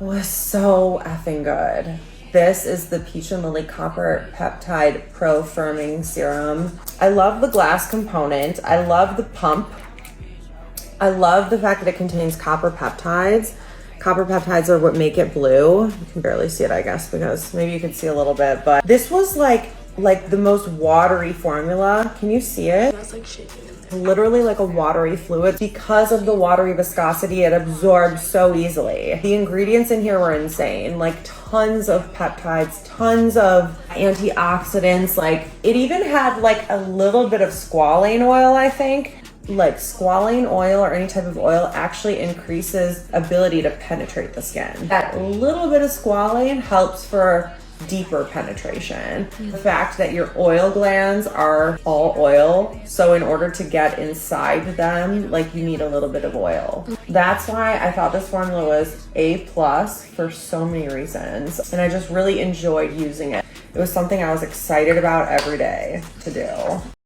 was so effing good. This is the Peach and Lily Copper Peptide Pro Firming Serum. I love the glass component. I love the pump. I love the fact that it contains copper peptides. Copper peptides are what make it blue. You can barely see it, I guess, because maybe you can see a little bit, but this was like the most watery formula. Can you see it? That's like shaking. Literally like a watery fluid. Because of the watery viscosity, it absorbs so easily. The ingredients in here were insane. Like tons of peptides, tons of antioxidants. Like it even had like a little bit of squalane oil, I think. Like squalane oil or any type of oil actually increases ability to penetrate the skin. That little bit of squalane helps for deeper penetration. The fact that your oil glands are all oil, so in order to get inside them, like you need a little bit of oil. That's why I thought this formula was A+ for so many reasons, and I just really enjoyed using it. It was something I was excited about every day to do.